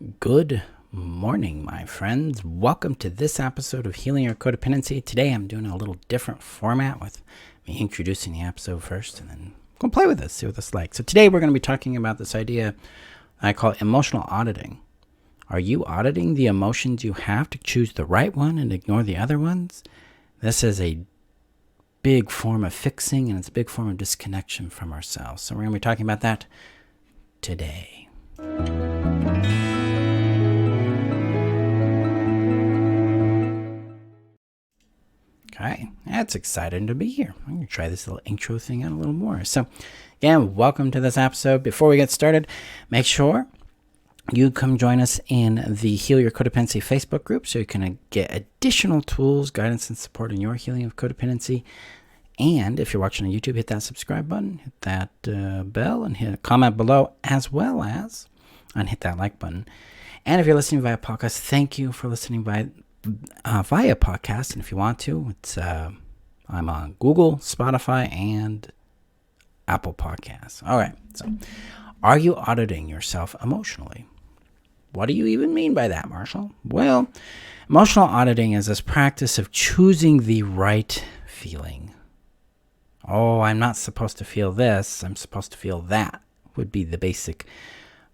Good morning, my friends. Welcome to this episode of Healing Your Codependency. Today I'm doing a little different format with me introducing the episode first and then go play with this, see what this is like. So today we're going to be talking about this idea I call emotional auditing. Are you auditing the emotions you have to choose the right one and ignore the other ones? This is a big form of fixing, and it's a big form of disconnection from ourselves. So we're going to be talking about that today. Okay, that's exciting to be here. I'm going to try this little intro thing out a little more. So, again, welcome to this episode. Before we get started, make sure you come join us in the Heal Your Codependency Facebook group so you can get additional tools, guidance, and support in your healing of codependency. And if you're watching on YouTube, hit that subscribe button, hit that bell, and hit a comment below, as well as hit that like button. And if you're listening via podcast, thank you for listening via podcast. And if you want to, it's I'm on Google, Spotify, and Apple Podcasts. All right. So, are you auditing yourself emotionally? What do you even mean by that, Marshall? Well, emotional auditing is this practice of choosing the right feeling. Oh, I'm not supposed to feel this. I'm supposed to feel that would be the basic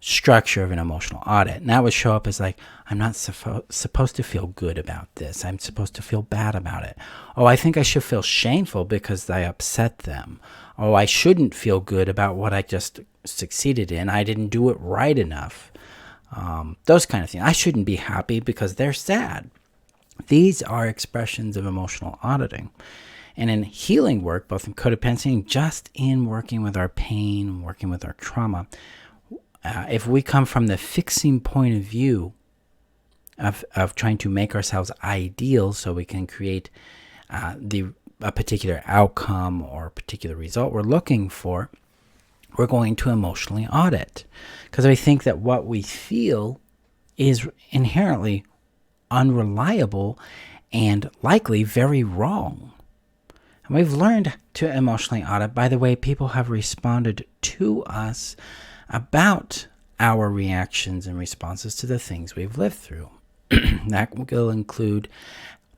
structure of an emotional audit. And that would show up as like, I'm not supposed to feel good about this. I'm supposed to feel bad about it. Oh, I think I should feel shameful because I upset them. Oh, I shouldn't feel good about what I just succeeded in. I didn't do it right enough. Those kind of things. I shouldn't be happy because they're sad. These are expressions of emotional auditing. And in healing work, both in codependency and just in working with our pain, working with our trauma, if we come from the fixing point of view of trying to make ourselves ideal so we can create a particular outcome or a particular result we're looking for, we're going to emotionally audit. Because we think that what we feel is inherently unreliable and likely very wrong. And we've learned to emotionally audit by the way people have responded to us about our reactions and responses to the things we've lived through. That will include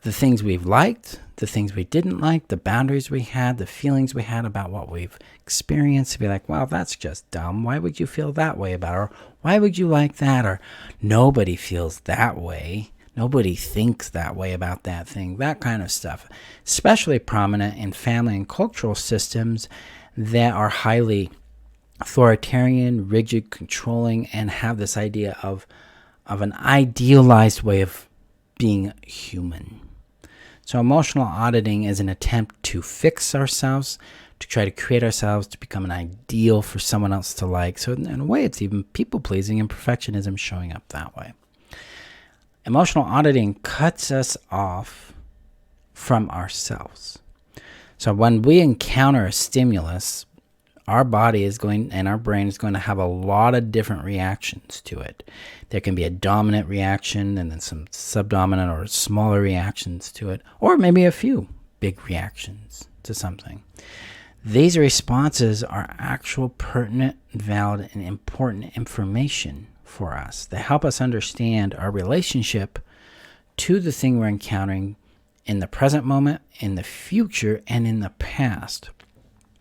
the things we've liked, the things we didn't like, the boundaries we had, the feelings we had about what we've experienced. To be like, well, that's just dumb. Why would you feel that way about it? Or why would you like that? Or nobody feels that way. Nobody thinks that way about that thing. That kind of stuff. Especially prominent in family and cultural systems that are highly authoritarian, rigid, controlling, and have this idea of an idealized way of being human. So emotional auditing is an attempt to fix ourselves, to try to create ourselves to become an ideal for someone else to like. So in a way, it's even people-pleasing and perfectionism showing up that way. Emotional auditing cuts us off from ourselves. So when we encounter a stimulus, our body is going and our brain is going to have a lot of different reactions to it. There can be a dominant reaction and then some subdominant or smaller reactions to it, or maybe a few big reactions to something. These responses are actual pertinent, valid, and important information for us. They help us understand our relationship to the thing we're encountering in the present moment, in the future, and in the past.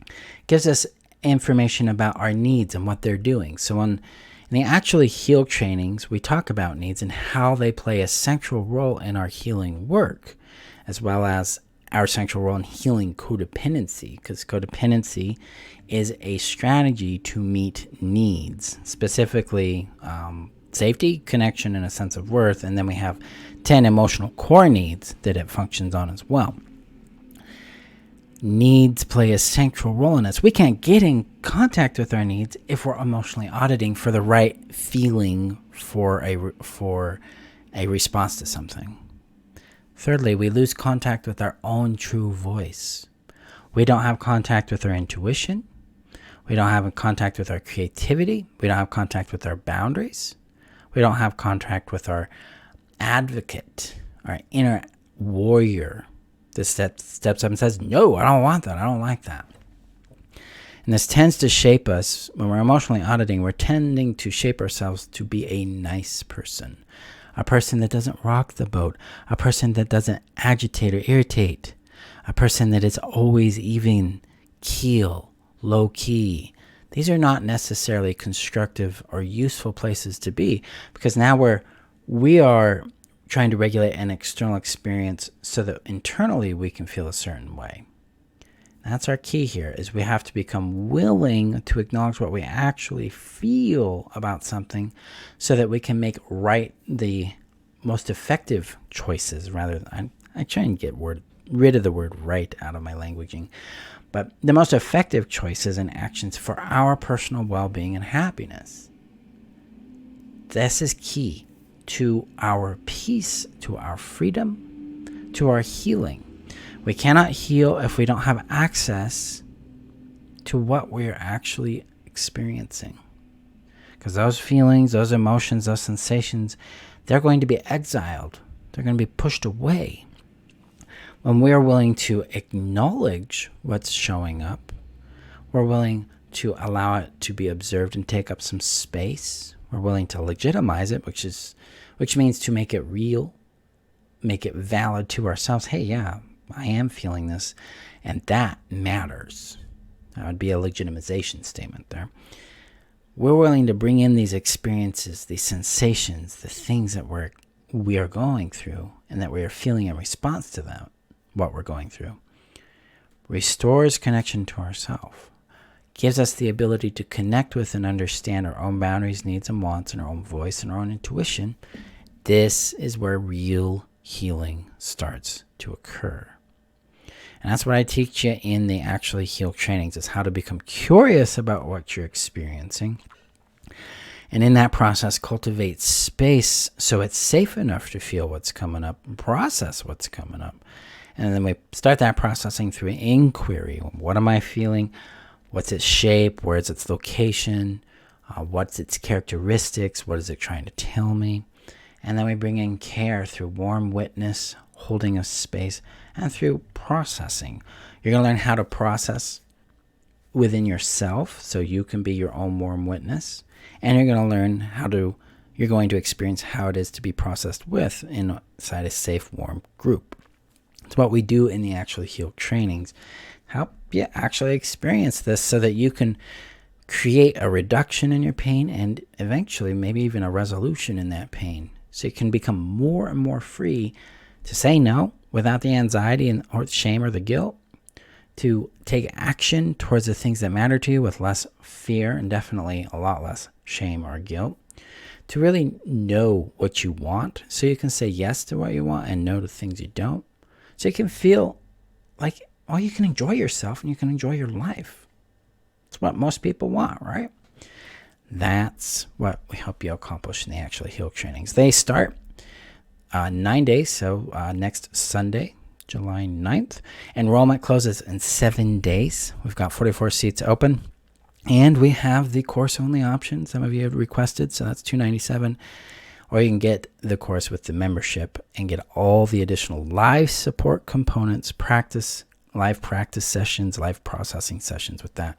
It gives us information about our needs and what they're doing. So in the Actually Heal trainings, we talk about needs and how they play a central role in our healing work, as well as our central role in healing codependency, because codependency is a strategy to meet needs, specifically safety, connection, and a sense of worth. And then we have 10 emotional core needs that it functions on as well. Needs play a central role in us. We can't get in contact with our needs if we're emotionally auditing for the right feeling for a response to something. Thirdly, we lose contact with our own true voice. We don't have contact with our intuition. We don't have contact with our creativity. We don't have contact with our boundaries. We don't have contact with our advocate, our inner warrior. This steps up and says, no, I don't want that. I don't like that. And this tends to shape us. When we're emotionally auditing, we're tending to shape ourselves to be a nice person. A person that doesn't rock the boat. A person that doesn't agitate or irritate. A person that is always even keel, low key. These are not necessarily constructive or useful places to be, because now we are trying to regulate an external experience so that internally we can feel a certain way. That's our key here, is we have to become willing to acknowledge what we actually feel about something so that we can make the most effective choices rather than, I try and get rid of the word right out of my languaging, but the most effective choices and actions for our personal well-being and happiness. This is key to our peace, to our freedom, to our healing. We cannot heal if we don't have access to what we're actually experiencing. Because those feelings, those emotions, those sensations, they're going to be exiled. They're going to be pushed away. When we are willing to acknowledge what's showing up, we're willing to allow it to be observed and take up some space. We're willing to legitimize it, which means to make it real, make it valid to ourselves. Hey, yeah, I am feeling this, and that matters. That would be a legitimization statement there. We're willing to bring in these experiences, these sensations, the things that we are going through and that we are feeling in response to them, what we're going through. Restores connection to ourselves. Gives us the ability to connect with and understand our own boundaries, needs, and wants, and our own voice and our own intuition. This is where real healing starts to occur. And that's what I teach you in the Actually Heal trainings, is how to become curious about what you're experiencing. And in that process, cultivate space so it's safe enough to feel what's coming up, process what's coming up. And then we start that processing through inquiry. What am I feeling? What's its shape? Where is its location? What's its characteristics? What is it trying to tell me? And then we bring in care through warm witness, holding a space, and through processing. You're going to learn how to process within yourself so you can be your own warm witness. And you're going to learn you're going to experience how it is to be processed with inside a safe, warm group. It's what we do in the Actually Heal trainings. Help you actually experience this so that you can create a reduction in your pain and eventually maybe even a resolution in that pain. So you can become more and more free to say no without the anxiety or the shame or the guilt, to take action towards the things that matter to you with less fear and definitely a lot less shame or guilt, to really know what you want so you can say yes to what you want and no to things you don't, so you can feel like, well, you can enjoy yourself and you can enjoy your life. It's what most people want, right? That's what we help you accomplish in the Actually Heal trainings. They start 9 days, so next Sunday, July 9th. Enrollment closes in 7 days. We've got 44 seats open. And we have the course-only option. Some of you have requested, so that's $297. Or you can get the course with the membership and get all the additional live support components, live practice sessions, live processing sessions with that,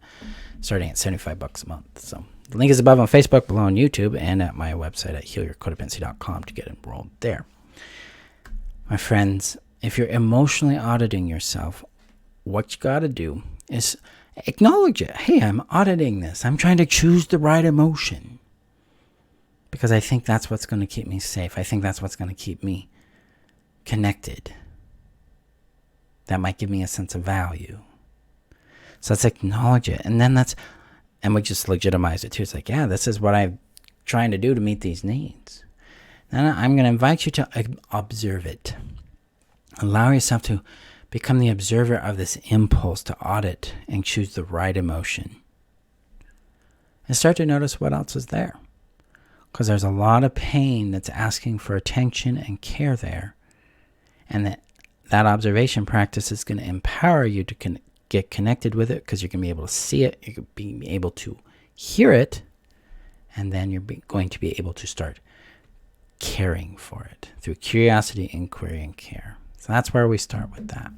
starting at $75 a month. So the link is above on Facebook, below on YouTube, and at my website at healyourcodependency.com to get enrolled there. My friends, if you're emotionally auditing yourself, what you got to do is acknowledge it. Hey, I'm auditing this. I'm trying to choose the right emotion because I think that's what's going to keep me safe. I think that's what's going to keep me connected. That might give me a sense of value. So let's acknowledge it. And then we just legitimize it too. It's like, yeah, this is what I'm trying to do to meet these needs. Then I'm going to invite you to observe it. Allow yourself to become the observer of this impulse to audit and choose the right emotion. And start to notice what else is there. Because there's a lot of pain that's asking for attention and care there. And that observation practice is going to empower you to get connected with it, because you're going to be able to see it, you're going to be able to hear it, and then you're going to be able to start caring for it through curiosity, inquiry, and care. So that's where we start with that.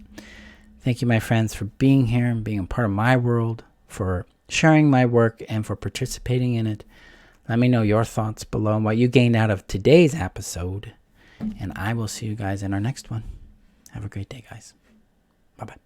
Thank you, my friends, for being here and being a part of my world, for sharing my work and for participating in it. Let me know your thoughts below and what you gained out of today's episode. And I will see you guys in our next one. Have a great day, guys. Bye-bye.